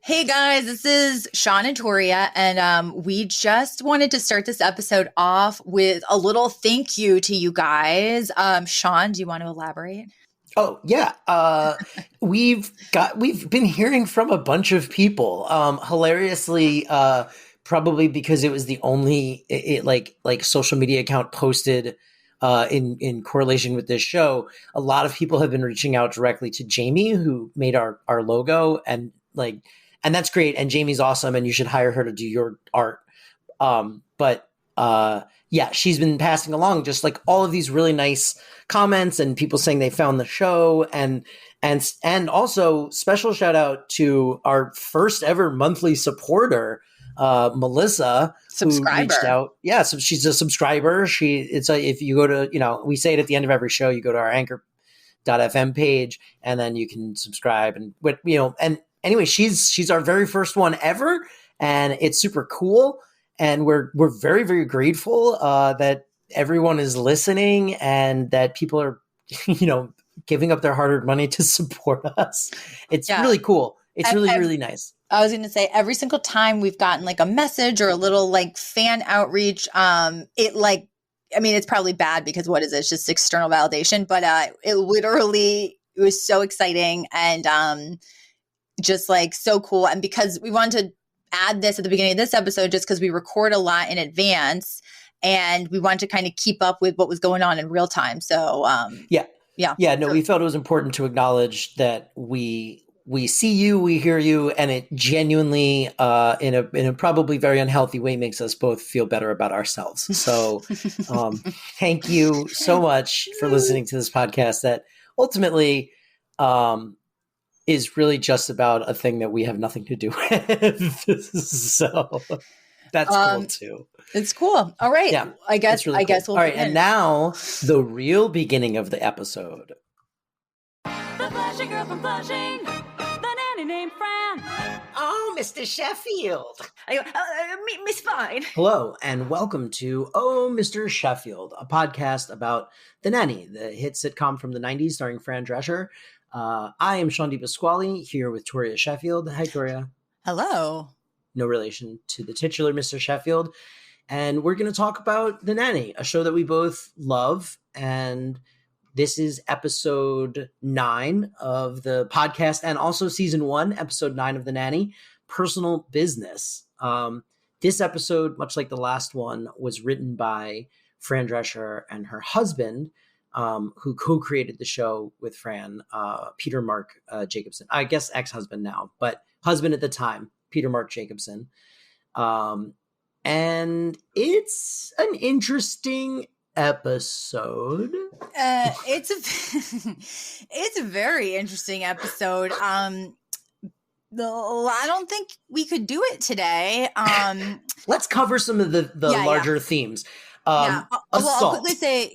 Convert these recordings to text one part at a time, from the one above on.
Hey guys, this is Shawn and Toria, and we just wanted to start this episode off with a little thank you to you guys. Shawn, do you want to elaborate? Oh yeah, we've been hearing from a bunch of people. Hilariously, probably because it was the only like social media account posted in correlation with this show. A lot of people have been reaching out directly to Jamie, who made our logo, and that's great. And Jamie's awesome, and you should hire her to do your art. But yeah, she's been passing along just like all of these really nice comments and people saying they found the show, and also special shout out to our first ever monthly supporter, Melissa, who reached out. Yeah, so she's a subscriber. If you go to, we say it at the end of every show, you go to our anchor.fm page and then you can subscribe and anyway, she's our very first one ever, and it's super cool. And we're very, very grateful that everyone is listening and that people are, giving up their hard-earned money to support us. It's really cool. It's really nice. I was going to say, every single time we've gotten like a message or a little like fan outreach, it's probably bad because what is it? It's just external validation, but it was so exciting and just like so cool. And because we wanted to add this at the beginning of this episode, just because we record a lot in advance and we wanted to kind of keep up with what was going on in real time. So we felt it was important to acknowledge that we see you, we hear you, and it genuinely in a probably very unhealthy way makes us both feel better about ourselves. So thank you so much for listening to this podcast that ultimately is really just about a thing that we have nothing to do with. So that's cool too. It's cool. All right. Yeah, I guess we'll all right. And now the real beginning of the episode. The Flushing girl from Flushing, the nanny named Fran. Oh, Mr. Sheffield. Miss Fine. Hello, and welcome to Oh, Mr. Sheffield, a podcast about The Nanny, the hit sitcom from the 90s starring Fran Drescher. I am Shawn Pasquale here with Toria Sheffield. Hi, Toria. Hello. No relation to the titular Mr. Sheffield. And we're going to talk about The Nanny, a show that we both love. And this is episode 9 of the podcast and also season 1, episode 9 of The Nanny, Personal Business. This episode, much like the last one, was written by Fran Drescher and her husband, who co-created the show with Fran, Peter Mark Jacobson. I guess ex-husband now, but husband at the time, Peter Mark Jacobson. And it's an interesting episode. It's a very interesting episode. I don't think we could do it today. Let's cover some of the larger themes. I'll quickly say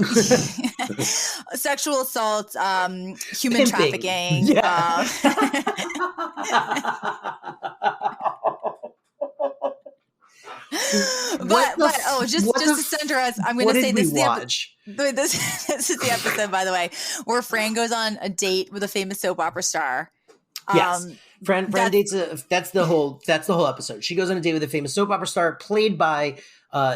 sexual assault, human Pimping. trafficking. Yeah. Just to center us, I'm going to say this is the episode, by the way, where Fran goes on a date with a famous soap opera star. Yes. Fran dates that's the whole episode. She goes on a date with a famous soap opera star played by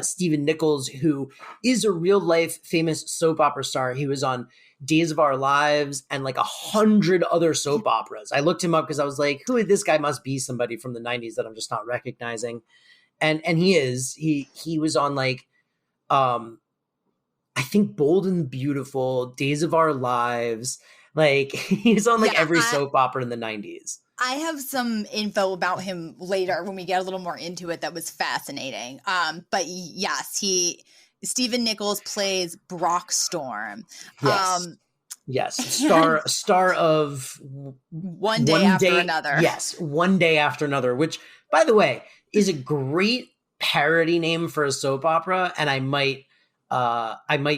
Stephen Nichols, who is a real life famous soap opera star. He was on Days of Our Lives and like 100 other soap operas. I looked him up because I was like, this guy must be somebody from the 90s that I'm just not recognizing. And he is. He was on like I think Bold and Beautiful, Days of Our Lives. Like he's on like every soap opera in the 90s. I have some info about him later when we get a little more into it that was fascinating. But yes, Stephen Nichols plays Brock Storm. Yes. Star of One Day After Another. Yes, One Day After Another, which, by the way, is a great parody name for a soap opera, and I might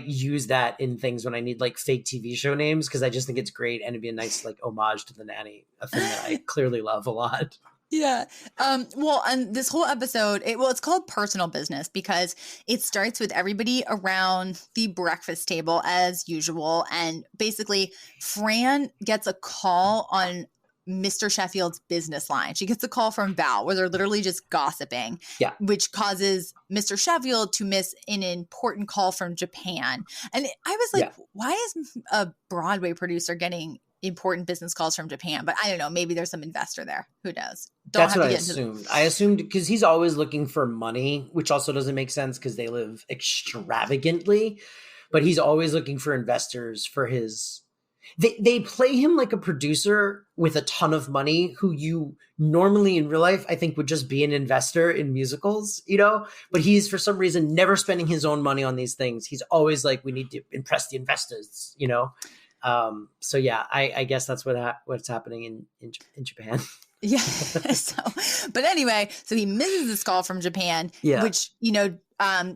use that in things when I need like fake TV show names, because I just think it's great and it'd be a nice like homage to The Nanny, a thing that I clearly love a lot. Yeah. And this whole episode, it's called Personal Business because it starts with everybody around the breakfast table as usual. And basically Fran gets a call on Mr. Sheffield's business line. She gets a call from Val where they're literally just gossiping, which causes Mr. Sheffield to miss an important call from Japan. And I was like, why is a Broadway producer getting important business calls from Japan? But I don't know. Maybe there's some investor there. Who knows? That's what I assumed. I assumed because he's always looking for money, which also doesn't make sense because they live extravagantly. But he's always looking for investors for his... They play him like a producer with a ton of money who you normally in real life, I think, would just be an investor in musicals, you know? But he's, for some reason, never spending his own money on these things. He's always like, we need to impress the investors, you know? So yeah, I guess that's what's happening in Japan. Yeah. But anyway, so he misses this call from Japan, which,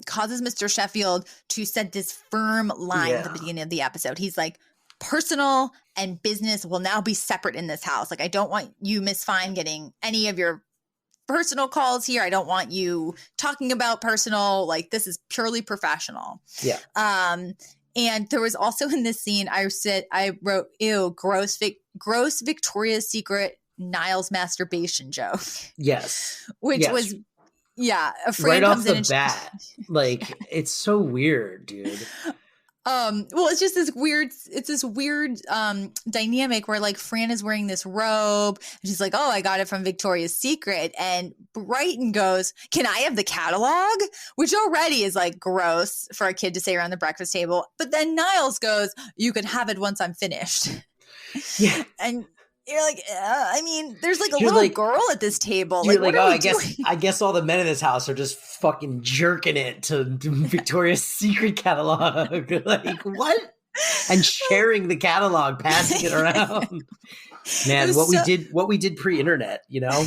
causes Mr. Sheffield to set this firm line at the beginning of the episode. He's like, personal and business will now be separate in this house. Like, I don't want you, Miss Fine, getting any of your personal calls here. I don't want you talking about personal. Like, this is purely professional. Yeah. And there was also in this scene, I wrote, ew, gross Victoria's Secret Niles masturbation joke. Yes. Which was, a friend right comes off in the bat. Like, it's so weird, dude. Well, it's just this weird dynamic where like Fran is wearing this robe and she's like, oh, I got it from Victoria's Secret. And Brighton goes, can I have the catalog? Which already is like gross for a kid to say around the breakfast table. But then Niles goes, you can have it once I'm finished. Yeah. And you're like, I mean, there's like a little girl at this table. You're like, oh, I guess all the men in this house are just fucking jerking it to Victoria's Secret catalog. Like, what? And sharing the catalog, passing it around. Man, what we did pre-internet, you know?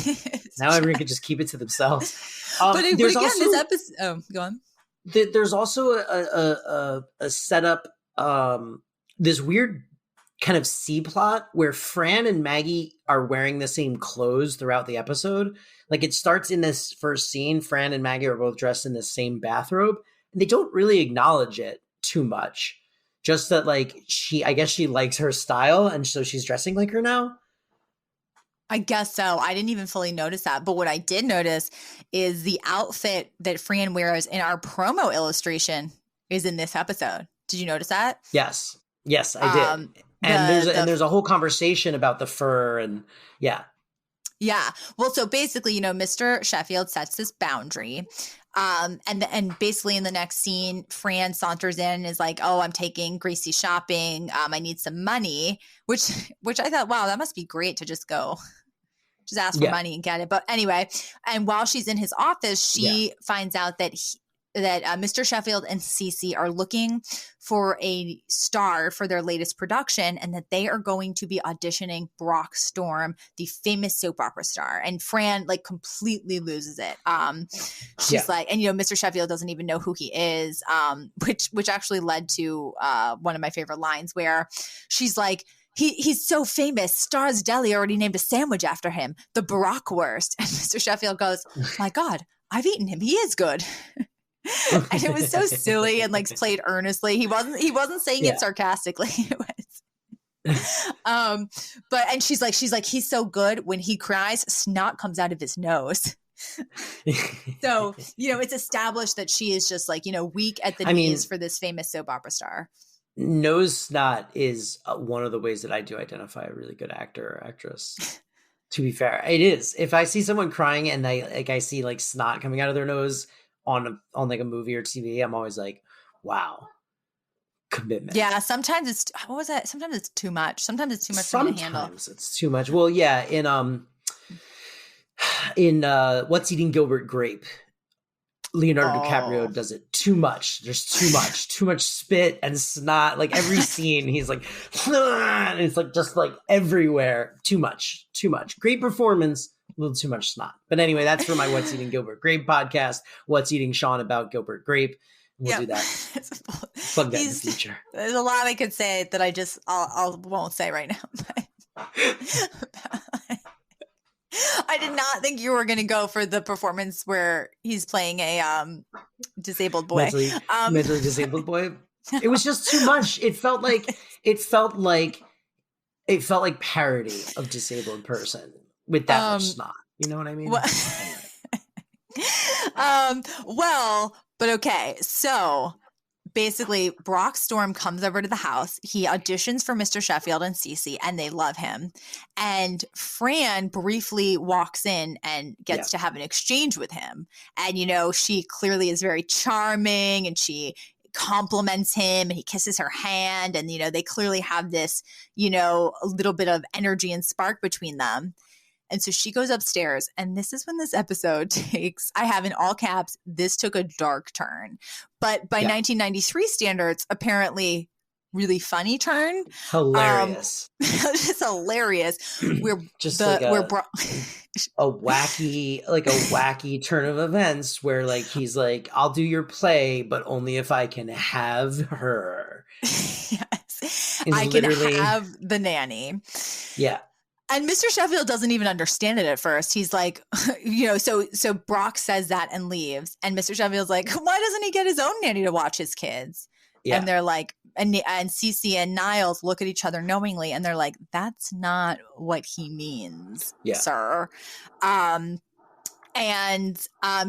Now everyone can just keep it to themselves. But again, this episode, go on. There's also a setup, this weird kind of C plot where Fran and Maggie are wearing the same clothes throughout the episode. Like, it starts in this first scene, Fran and Maggie are both dressed in the same bathrobe, and they don't really acknowledge it too much. Just that, like, I guess she likes her style, and so she's dressing like her now. I guess so. I didn't even fully notice that. But what I did notice is the outfit that Fran wears in our promo illustration is in this episode. Did you notice that? Yes, I did. And there's a whole conversation about the fur and yeah. Well, so basically, Mr. Sheffield sets this boundary. And basically in the next scene, Fran saunters in and is like, oh, I'm taking Gracie shopping. I need some money, which I thought, wow, that must be great to just go just ask for money and get it. But anyway, and while she's in his office, she finds out that Mr. Sheffield and Cece are looking for a star for their latest production and that they are going to be auditioning Brock Storm, the famous soap opera star. And Fran like completely loses it. She's like, and Mr. Sheffield doesn't even know who he is, which actually led to one of my favorite lines where she's like, He's so famous. Star's Deli already named a sandwich after him, the Bratwurst. And Mr. Sheffield goes, my God, I've eaten him. He is good. And it was so silly and like played earnestly. He wasn't saying it sarcastically. It was, and she's like, he's so good. When he cries, snot comes out of his nose. So, it's established that she is just like, weak at the knees for this famous soap opera star. Nose snot is one of the ways that I do identify a really good actor or actress. To be fair, it is. If I see someone crying and I see like snot coming out of their nose on like a movie or TV, I'm always like, wow, commitment. Yeah, sometimes it's Sometimes it's too much. Sometimes it's too much for me to handle. Sometimes it's too much. Well, yeah, in What's Eating Gilbert Grape, Leonardo DiCaprio does it too much. There's too much spit and snot. Like every scene, he's like, and it's like just like everywhere. Too much. Great performance, a little too much snot. But anyway, that's for my What's Eating Gilbert Grape podcast. What's Eating Shawn about Gilbert Grape. We'll do that. Plug that in the future. There's a lot I could say that I won't say right now. I did not think you were going to go for the performance where he's playing a disabled boy. Mentally disabled boy. It was just too much. It felt like It felt like parody of disabled person with that much snot. You know what I mean? Well, but okay. So basically, Brock Storm comes over to the house. He auditions for Mr. Sheffield and Cece, and they love him. And Fran briefly walks in and gets to have an exchange with him. And, you know, she clearly is very charming, and she compliments him, and he kisses her hand. And, you know, they clearly have this, you know, a little bit of energy and spark between them. And so she goes upstairs, and this is when this episode takes, I have in all caps, this took a dark turn. But by 1993 standards, apparently really funny turn. Hilarious. Just hilarious. We're just like a wacky turn of events where like he's like, I'll do your play, but only if I can have her. Yes. I can have the nanny. Yeah. And Mr. Sheffield doesn't even understand it at first. He's like, you know, so Brock says that and leaves. And Mr. Sheffield's like, why doesn't he get his own nanny to watch his kids? Yeah. And they're like, and Cece and Niles look at each other knowingly, and they're like, that's not what he means, sir. And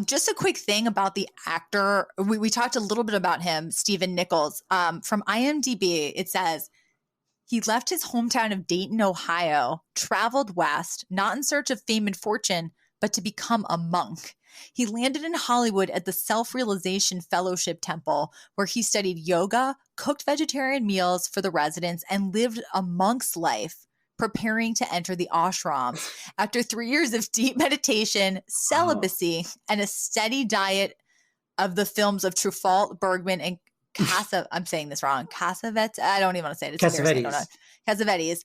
just a quick thing about the actor. We talked a little bit about him, Stephen Nichols. From IMDb, it says, he left his hometown of Dayton, Ohio, traveled west, not in search of fame and fortune, but to become a monk. He landed in Hollywood at the Self-Realization Fellowship Temple, where he studied yoga, cooked vegetarian meals for the residents, and lived a monk's life, preparing to enter the ashram. After 3 years of deep meditation, celibacy, and a steady diet of the films of Truffaut, Bergman, and I'm saying this wrong. Cassavetes. I don't even want to say it. It's Cassavetes. Cassavetes.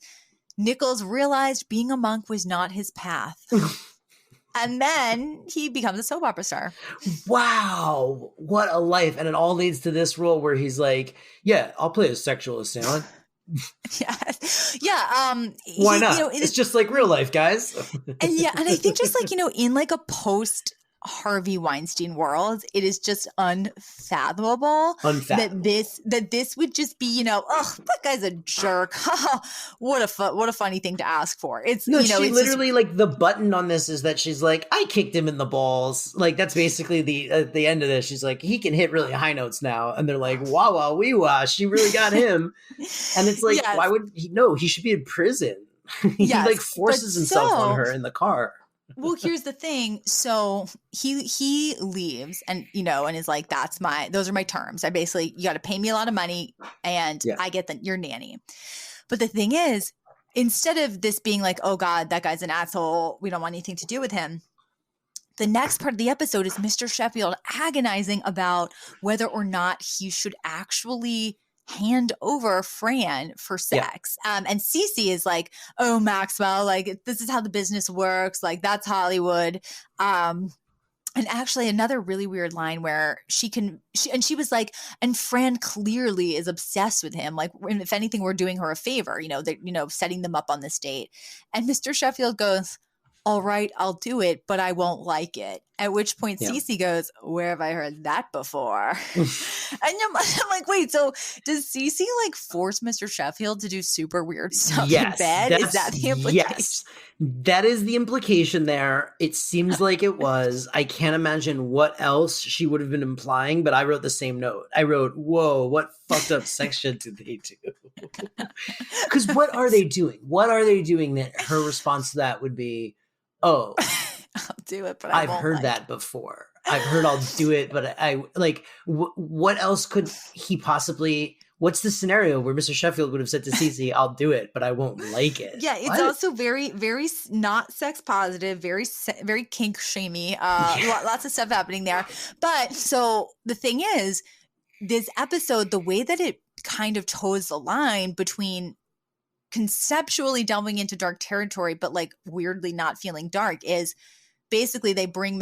Nichols realized being a monk was not his path. And then he becomes a soap opera star. Wow. What a life. And it all leads to this role where he's like, yeah, I'll play a sexual assailant. Yes. Yeah. Why not? You know, it's just like real life, guys. And I think just like, you know, in like a post-Harvey Weinstein world, it is just unfathomable. that this would just be, you know, oh, that guy's a jerk. what a funny thing to ask for. It's no, you know, she it's literally just, like the button on this is that she's like, I kicked him in the balls. Like that's basically the end of this. She's like, he can hit really high notes now, and they're like, wah wah wee wah. She really got him, and it's like, why would he? No, he should be in prison. He like forces himself on her in the car. Well, here's the thing. So he leaves and, you know, and is like, those are my terms. I basically, you got to pay me a lot of money and I get your nanny. But the thing is, instead of this being like, oh God, that guy's an asshole, we don't want anything to do with him, the next part of the episode is Mr. Sheffield agonizing about whether or not he should actually hand over Fran for sex. And Cece is like, oh, Maxwell, like this is how the business works. Like that's Hollywood. And actually another really weird line where she was like, and Fran clearly is obsessed with him. Like if anything, we're doing her a favor, you know, setting them up on this date. And Mr. Sheffield goes, all right, I'll do it, but I won't like it. At which point Cece goes, where have I heard that before? And I'm like, wait, so does Cece like force Mr. Sheffield to do super weird stuff in bed? Is that the implication? Yes, that is the implication there. It seems like it was. I can't imagine what else she would have been implying, but I wrote the same note. I wrote, whoa, what fucked up sex shit did they do? Because what are they doing? What are they doing that her response to that would be, oh, I'll do it, but I've heard that before. I've heard I'll do it, but I like, what else could he possibly, what's the scenario where Mr. Sheffield would have said to Cece, I'll do it, but I won't like it? Yeah, it's also very, very not sex positive, very, very kink shamey, lots of stuff happening there. But so the thing is, this episode, the way that it kind of toes the line between conceptually delving into dark territory, but like weirdly not feeling dark is basically they bring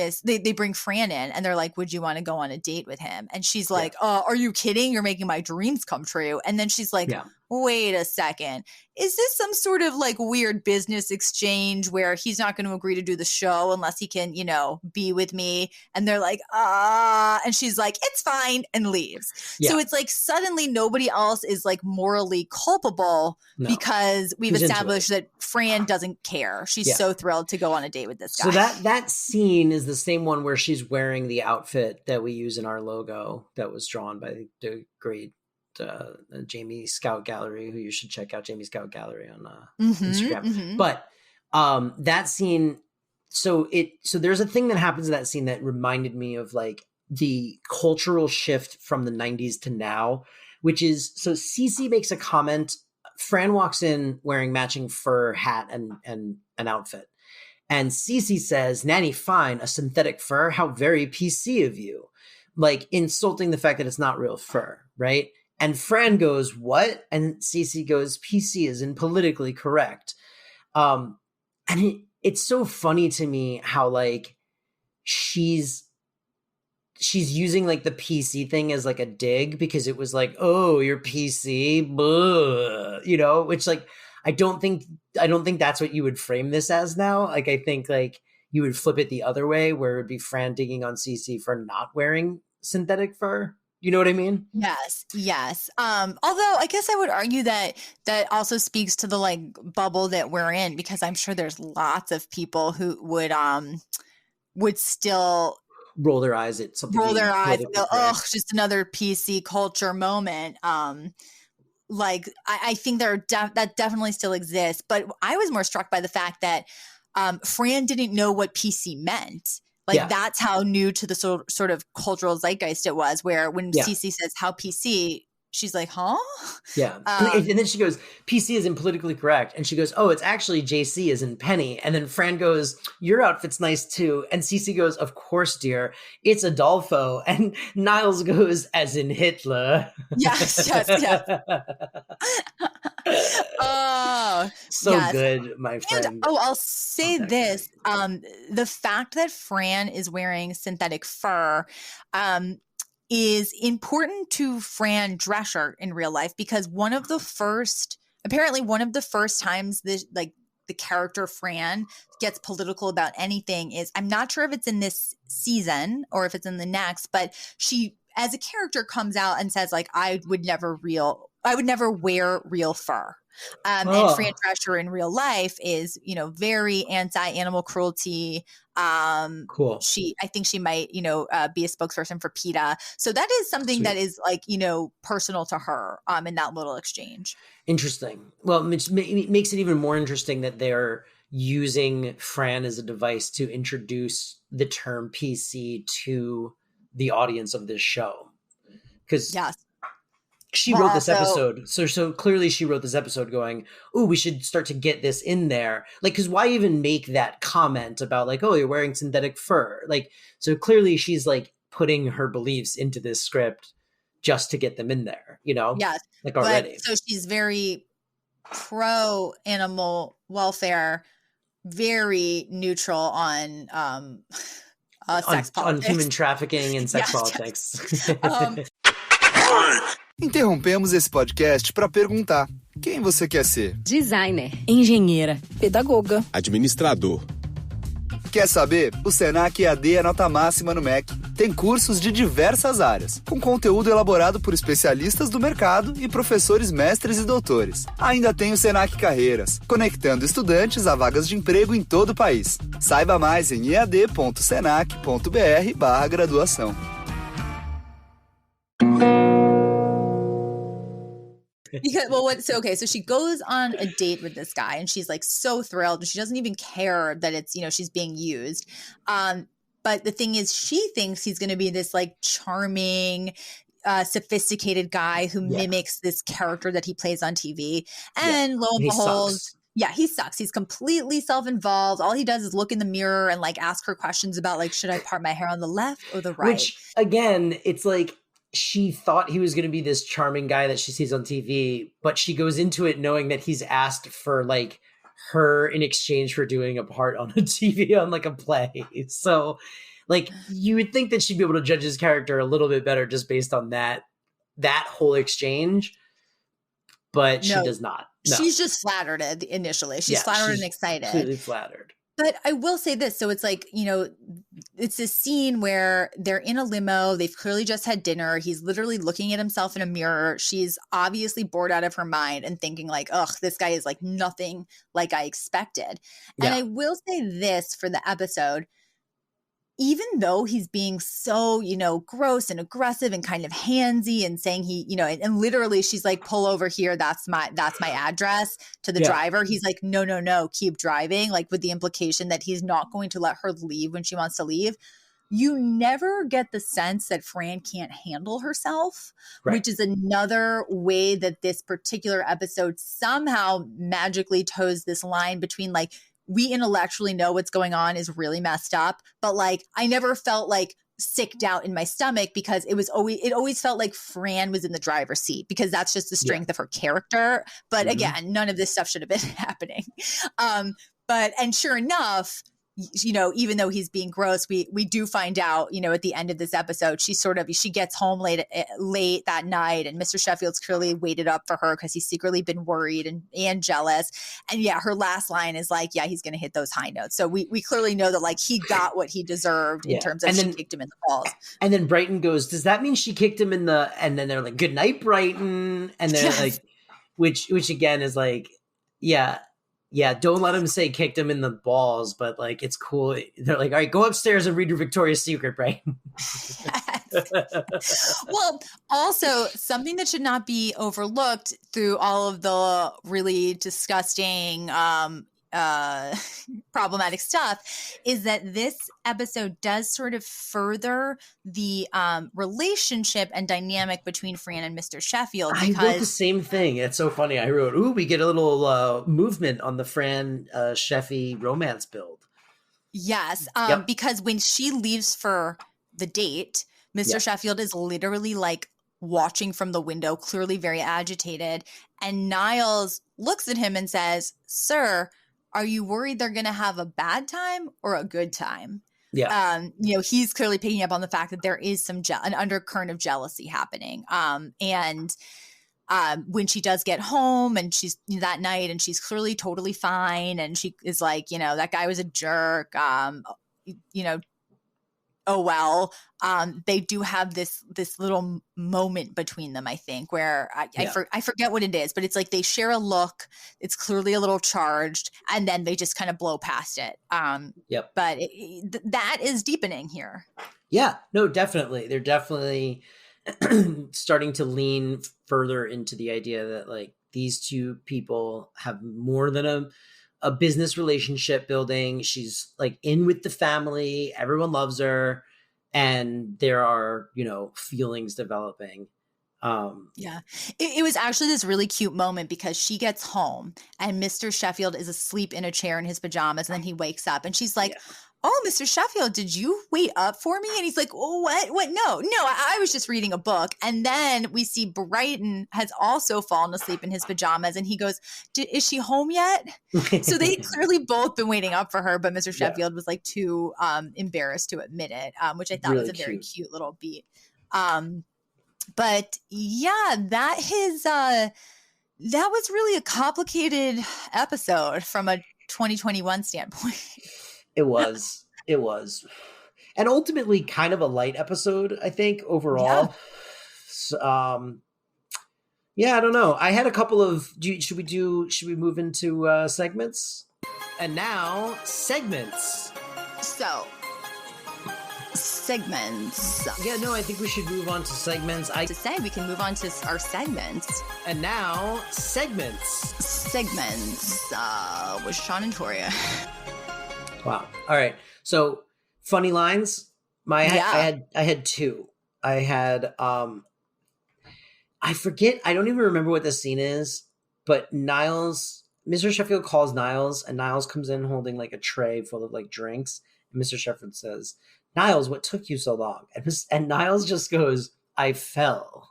Fran in and they're like, would you want to go on a date with him? And she's like, are you kidding? You're making my dreams come true. And then she's like, wait a second. Is this some sort of like weird business exchange where he's not going to agree to do the show unless he can, be with me? And they're like, and she's like, it's fine, and leaves. Yeah. So it's like suddenly nobody else is like morally culpable because we've He's established that Fran doesn't care. She's so thrilled to go on a date with this guy. So that scene is the same one where she's wearing the outfit that we use in our logo that was drawn by the great Jamie Scout Gallery, who you should check out, Jamie Scout Gallery on Instagram. Mm-hmm. But that scene, so there's a thing that happens in that scene that reminded me of like the cultural shift from the 90s to now, which is, so Cece makes a comment. Fran walks in wearing matching fur hat and an outfit. And Cece says, "Nanny, fine, a synthetic fur? How very PC of you." Like insulting the fact that it's not real fur, right? And Fran goes, "What?" And Cece goes, "PC is in politically correct." And it's so funny to me how like she's using like the PC thing as like a dig, because it was like, "Oh, you're PC," which like I don't think that's what you would frame this as now. Like I think like you would flip it the other way, where it would be Fran digging on Cece for not wearing synthetic fur. You know what I mean? Yes. Although I guess I would argue that also speaks to the like bubble that we're in, because I'm sure there's lots of people who would still roll their eyes at something. And go, "Oh, just another PC culture moment." Like I think that definitely still exists, but I was more struck by the fact that Fran didn't know what PC meant. Like that's how new to the sort of cultural zeitgeist it was, where when Cece says how PC, she's like, huh? Yeah. And then she goes, "PC isn't politically correct." And she goes, "Oh, it's actually JC as in Penny." And then Fran goes, "Your outfit's nice too." And Cece goes, "Of course, dear. It's Adolfo." And Niles goes, "As in Hitler." Yes. Oh, so good, my friend. And, I'll say this. The fact that Fran is wearing synthetic fur is important to Fran Drescher in real life, because one of the first times the character Fran gets political about anything is, I'm not sure if it's in this season or if it's in the next, but she as a character comes out and says like, I would never wear real fur. And Fran Drescher in real life is, very anti-animal cruelty. Cool. I think she might, be a spokesperson for PETA. So that is something that is like, personal to her in that little exchange. Interesting. Well, it makes it even more interesting that they're using Fran as a device to introduce the term PC to the audience of this show. Because she wrote this episode. So clearly she wrote this episode going, "Ooh, we should start to get this in there." Like, because why even make that comment about like, "Oh, you're wearing synthetic fur"? Like, so clearly she's like putting her beliefs into this script just to get them in there, Yes. Like already. So she's very pro animal welfare, very neutral on sex politics. On human trafficking and sex politics. Interrompemos esse podcast para perguntar: quem você quer ser? Designer, engenheira, pedagoga, administrador. Quer saber? O Senac EAD é nota máxima no MEC. Tem cursos de diversas áreas, com conteúdo elaborado por especialistas do mercado e professores mestres e doutores. Ainda tem o Senac Carreiras, conectando estudantes a vagas de emprego em todo o país. Saiba mais em ead.senac.br/graduação. So she goes on a date with this guy and she's like so thrilled. She doesn't even care that it's, she's being used. But the thing is, she thinks he's going to be this like charming, sophisticated guy who mimics this character that he plays on TV. And lo and behold, he sucks. He's completely self-involved. All he does is look in the mirror and like ask her questions about like, should I part my hair on the left or the right? Which again, it's like, she thought he was going to be this charming guy that she sees on TV, but she goes into it knowing that he's asked for like her in exchange for doing a part on a TV on like a play. So like you would think that she'd be able to judge his character a little bit better just based on that whole exchange. but she No. does not. No. She's just flattered initially. She's flattered and excited. Clearly flattered. But I will say this. So it's like, it's this scene where they're in a limo. They've clearly just had dinner. He's literally looking at himself in a mirror. She's obviously bored out of her mind and thinking like, ugh, this guy is like nothing like I expected. Yeah. And I will say this for the episode. Even though he's being so, gross and aggressive and kind of handsy and saying and literally she's like, pull over here. That's my address to the driver. He's like, no, keep driving. Like with the implication that he's not going to let her leave when she wants to leave. You never get the sense that Fran can't handle herself, which is another way that this particular episode somehow magically toes this line between like, we intellectually know what's going on is really messed up, but like I never felt like sicked out in my stomach because it always felt like Fran was in the driver's seat because that's just the strength of her character. But again, none of this stuff should have been happening. And sure enough, even though he's being gross, we do find out, at the end of this episode, she gets home late that night, and Mr. Sheffield's clearly waited up for her because he's secretly been worried and jealous. And her last line is like, he's going to hit those high notes. So we clearly know that like he got what he deserved in terms of she kicked him in the balls. And then Brighton goes, does that mean she kicked him in the, and then they're like, good night, Brighton. And they're like, which again is like, yeah, don't let him say kicked him in the balls, but like it's cool. They're like, all right, go upstairs and read your Victoria's Secret, right? Well, also something that should not be overlooked through all of the really disgusting problematic stuff is that this episode does sort of further the relationship and dynamic between Fran and Mr. Sheffield. Because I wrote the same thing. It's so funny. I wrote, we get a little movement on the Fran Sheffy romance build. Yes, because when she leaves for the date, Mr. Sheffield is literally like watching from the window, clearly very agitated. And Niles looks at him and says, "Sir, are you worried they're going to have a bad time or a good time?" Yeah. He's clearly picking up on the fact that there is an undercurrent of jealousy happening. And when she does get home and she's that night and she's clearly totally fine. And she is like, that guy was a jerk. Oh, well, they do have this little moment between them, I think, where I forget what it is, but it's like they share a look. It's clearly a little charged, and then they just kind of blow past it. But that is deepening here. Yeah, no, definitely. They're definitely starting to lean further into the idea that like these two people have more than a business relationship building. She's like in with the family. Everyone loves her. And there are, feelings developing. It was actually this really cute moment because she gets home and Mr. Sheffield is asleep in a chair in his pajamas. And then he wakes up and she's like, "Oh, Mr. Sheffield, did you wait up for me?" And he's like, "Oh, what? No, I was just reading a book." And then we see Brighton has also fallen asleep in his pajamas. And he goes, "Is she home yet?" So they clearly both been waiting up for her. But Mr. Sheffield was like too embarrassed to admit it, which I thought really was a very cute little beat. But yeah, that was really a complicated episode from a 2021 standpoint. It was. And ultimately kind of a light episode, I think, overall. So, I don't know. I had a couple of, should we move into segments? And now, segments. So, segments. Yeah, no, I think we should move on to segments. We can move on to our segments. And now, segments. Segments with Shawn and Toria. Wow. All right. So funny lines. I had two. I had I forget. I don't even remember what the scene is. But Mr. Sheffield calls Niles, and Niles comes in holding like a tray full of like drinks. And Mr. Sheffield says, "Niles, what took you so long?" And Niles just goes, "I fell."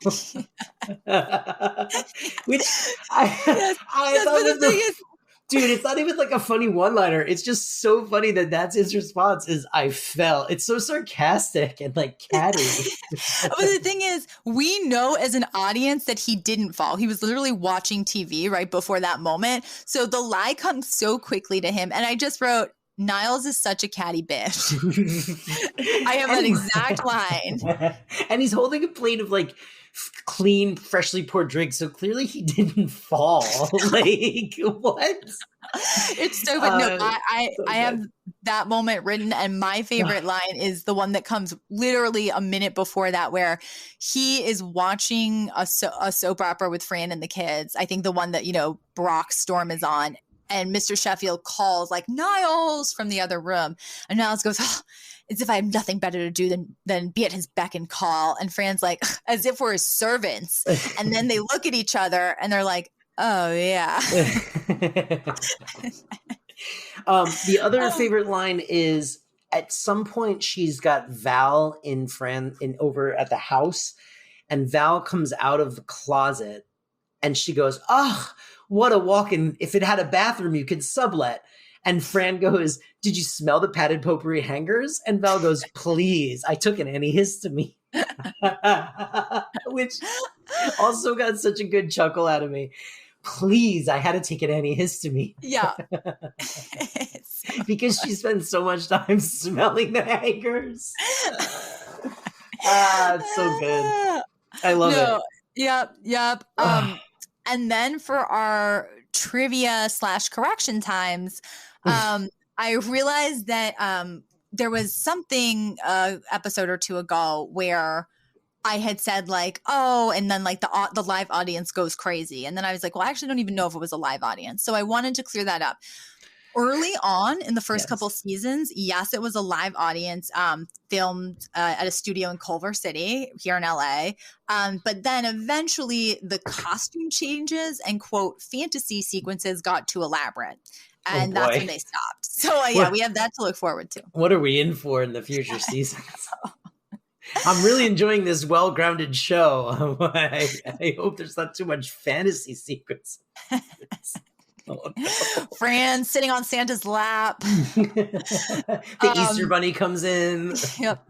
Dude, it's not even like a funny one-liner. It's just so funny that that's his response is I fell. It's so sarcastic and like catty. But the thing is, we know as an audience that he didn't fall. He was literally watching TV right before that moment. So the lie comes so quickly to him. And I just wrote, Niles is such a catty bitch. I have that exact line. And he's holding a plate of like clean, freshly poured drink. So clearly he didn't fall. Like, what? It's so funny. No, I so have that moment written, and my favorite line is the one that comes literally a minute before that, where he is watching a soap opera with Fran and the kids. I think the one that, Brock Storm is on. And Mr. Sheffield calls like Niles from the other room. And Niles goes, as if I have nothing better to do than be at his beck and call. And Fran's like, as if we're his servants. And then they look at each other and they're like, oh, yeah. The other favorite line is at some point she's got Val over at the house. And Val comes out of the closet and she goes, oh, what a walk-in. If it had a bathroom, you could sublet. And Fran goes, did you smell the padded potpourri hangers? And Val goes, please, I took an antihistamine. Which also got such a good chuckle out of me. Please, I had to take an antihistamine. Yeah. Because she spends so much time smelling the hangers. It's so good. I love it. Yep. And then for our trivia / correction times, I realized that there was something episode or two ago where I had said like, oh, and then like the live audience goes crazy. And then I was like, well, I actually don't even know if it was a live audience. So I wanted to clear that up. Early on in the first couple seasons, yes, it was a live audience filmed at a studio in Culver City here in LA. But then eventually the costume changes and, quote, fantasy sequences got too elaborate. And that's when they stopped. So, we have that to look forward to. What are we in for in the future seasons? I'm really enjoying this well-grounded show. I hope there's not too much fantasy sequence. Oh, no. Fran sitting on Santa's lap. The Easter Bunny comes in. Yep.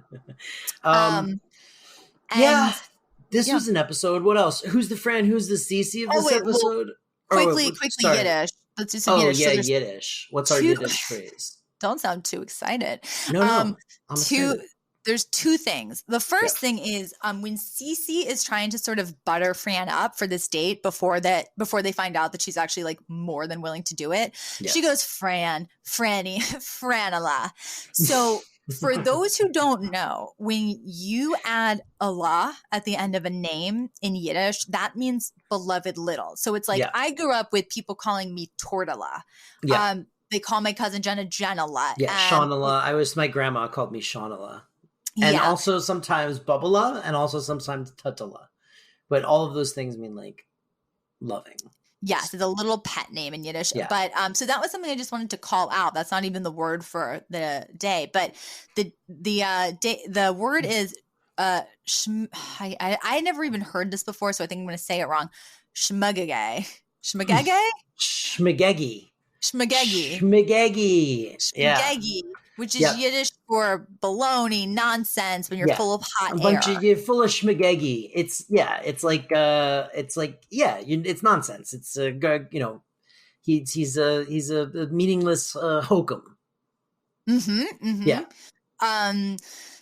This was an episode. What else? Who's the Fran? Who's the Cece of this episode? Quickly, Yiddish. Let's do some Yiddish. Oh, yeah, Yiddish. What's our Yiddish phrase? Don't sound too excited. No. I'm excited. There's two things. The first thing is when Cece is trying to sort of butter Fran up for this date before they find out that she's actually like more than willing to do it. Yeah. She goes, Franny, Franala. So for those who don't know, when you add Allah at the end of a name in Yiddish, that means beloved little. So it's like I grew up with people calling me Tortala. Yeah. They call my cousin Jenna Jennala. Yeah, Shawnala. My grandma called me Shawnala. And also sometimes Bubbala and also sometimes Tutala. But all of those things mean like loving. Yes, it's a little pet name in Yiddish. Yeah. But so that was something I just wanted to call out. That's not even the word for the day. But the word is I never even heard this before, so I think I'm going to say it wrong. Shmugage. Shmugage? Shmagegi. Shmagegi. Shmagegi. Yeah. Which is Yiddish for baloney, nonsense, when you're full of hot air. You're full of shmagegi. It's nonsense. It's he's a meaningless hokum. Yeah.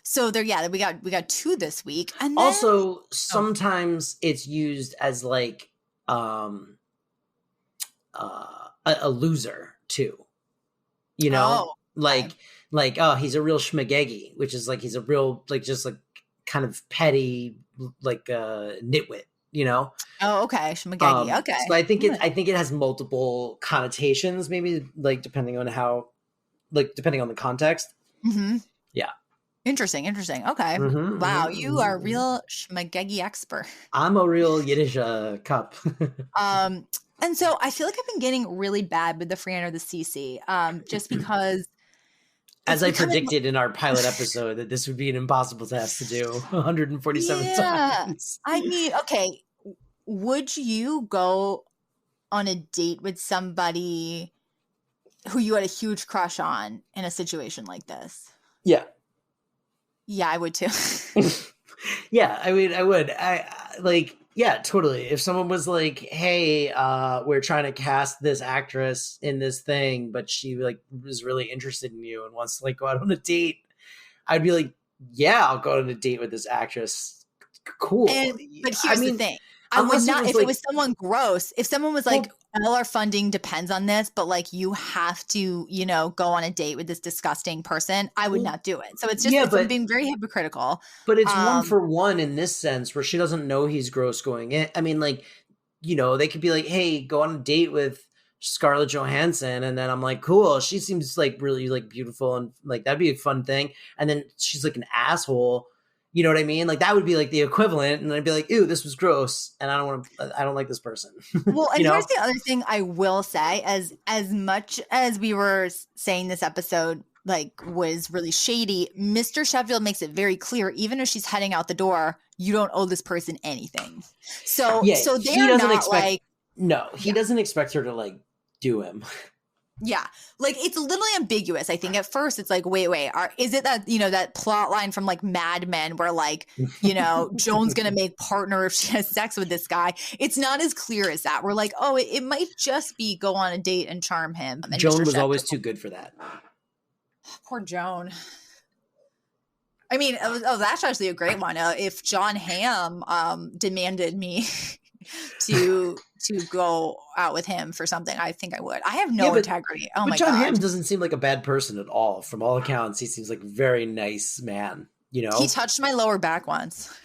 So we got two this week, and then, also sometimes it's used as like a loser too. Like, oh, he's a real schmagegi, which is like he's a real like just like kind of petty like nitwit, Oh, okay, schmagegi. Okay. So I think it has multiple connotations, maybe like depending on the context. Mm-hmm. Yeah. Interesting. Okay. Mm-hmm, wow, you are a real schmagegi expert. I'm a real Yiddish cup. And so I feel like I've been getting really bad with the Fran or the Cece, just because. As I predicted in our pilot episode, that this would be an impossible task to do 147 times. I mean, would you go on a date with somebody who you had a huge crush on in a situation like this. Yeah. Yeah, I would too. Yeah, I mean, I would. Yeah, totally. If someone was like, "Hey, we're trying to cast this actress in this thing, but she like was really interested in you and wants to like go out on a date," I'd be like, "Yeah, I'll go on a date with this actress. Cool." But here's the thing. I would not, if it was someone gross, if someone was like, all our funding depends on this, but like you have to, you know, go on a date with this disgusting person, I would not do it. So it's just it's being very hypocritical. But it's 1-for-1 in this sense where she doesn't know he's gross going in. I mean, like, you know, they could be like, hey, go on a date with Scarlett Johansson. And then I'm like, cool. She seems like really like beautiful and like that'd be a fun thing. And then she's like an asshole. You know what I mean? Like that would be like the equivalent. And I'd be like, ew, this was gross. And I don't like this person. Well, and here's the other thing I will say, as much as we were saying this episode like was really shady, Mr. Sheffield makes it very clear, even if she's heading out the door, you don't owe this person anything. So they're not like, no, he doesn't expect her to like do him. Yeah. Like it's a little ambiguous. I think at first it's like, wait, is it that, you know, that plot line from like Mad Men where like, you know, Joan's going to make partner if she has sex with this guy. It's not as clear as that. We're like, oh, it might just be go on a date and charm him. And Joan was always too good for that. Poor Joan. I mean, that's actually a great one. If John Hamm demanded me to go out with him for something, I think I would. I have no integrity. Oh my God. John Hamm doesn't seem like a bad person at all. From all accounts, he seems like a very nice man, you know? He touched my lower back once.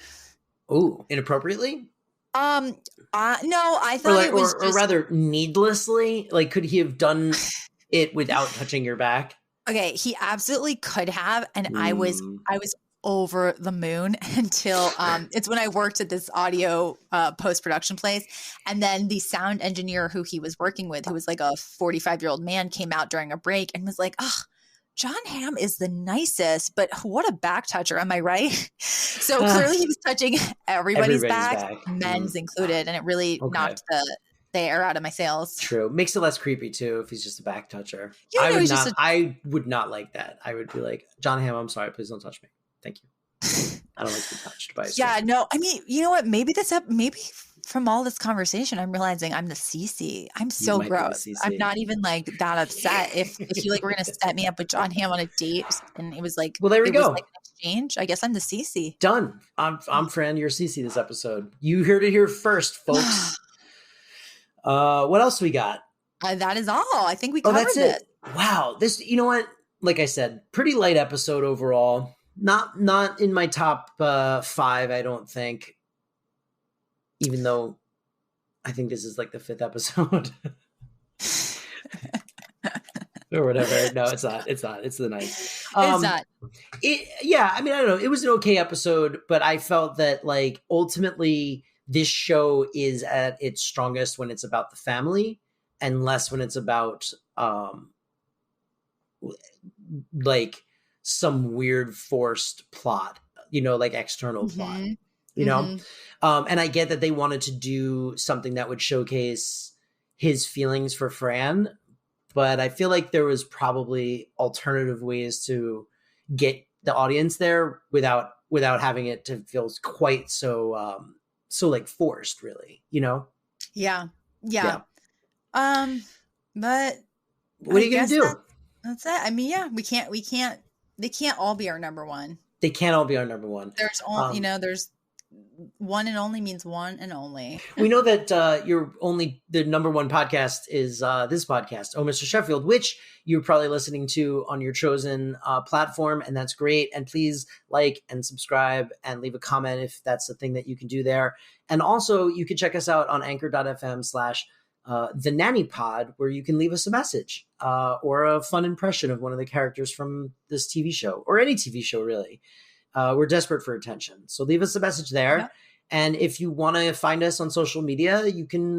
Ooh, inappropriately? No, I thought it was or rather needlessly. Like, could he have done it without touching your back? Okay, he absolutely could have, and I was over the moon until it's when I worked at this audio post-production place, and then the sound engineer who he was working with, who was like a 45-year-old man, came out during a break and was like, "Oh, John Hamm is the nicest, but what a back toucher, am I right?" So clearly he was touching everybody's back, men's included, and it really knocked the air out of my sails. True. Makes it less creepy too if he's just a back toucher. Yeah, I would not like that. I would be like, John Hamm, I'm sorry, please don't touch me. Thank you. I don't like to be touched by a stranger. Yeah, no, I mean, you know what? Maybe from all this conversation, I'm realizing I'm the CC. I'm so gross. I'm not even like that upset. If you like were gonna set me up with John Hamm on a date and it was like, well, there we go. Like an exchange. I guess I'm the CC. Done. I'm Fran, you're CC this episode. You heard it here first, folks. What else we got? That is all. I think we covered it. Wow. This, you know what? Like I said, pretty light episode overall. Not in my top 5, I don't think. Even though I think this is like the 5th episode. Or whatever. No, it's not. It's the 9th. It's not. Yeah, I mean, I don't know. It was an okay episode, but I felt that like ultimately this show is at its strongest when it's about the family and less when it's about like some weird forced plot, you know, like external plot, you know? And I get that they wanted to do something that would showcase his feelings for Fran, but I feel like there was probably alternative ways to get the audience there without having it to feel quite so like forced, really, you know? Yeah. But what are you going to do? That's it. I mean, yeah, they can't all be our number one. They can't all be our number one. There's only, there's one and only means one and only. We know that the number one podcast is this podcast, Oh, Mr. Sheffield, which you're probably listening to on your chosen platform. And that's great. And please like and subscribe and leave a comment if that's the thing that you can do there. And also you can check us out on anchor.fm/The Nanny Pod, where you can leave us a message or a fun impression of one of the characters from this TV show or any TV show, really. We're desperate for attention. So leave us a message there. Yeah. And if you want to find us on social media, you can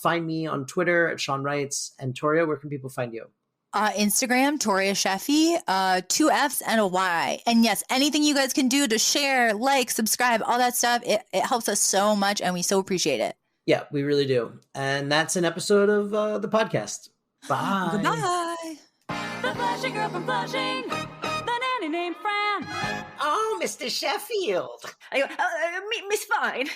find me on Twitter at Shawn Wrights. And Toria, where can people find you? Instagram, Toria Sheffy, 2 F's and a Y. And yes, anything you guys can do to share, like, subscribe, all that stuff, it helps us so much and we so appreciate it. Yeah, we really do. And that's an episode of the podcast. Bye. Goodbye. The Flushing Girl from Flushing, the nanny named Fran. Oh, Mr. Sheffield. I go, Miss Fine.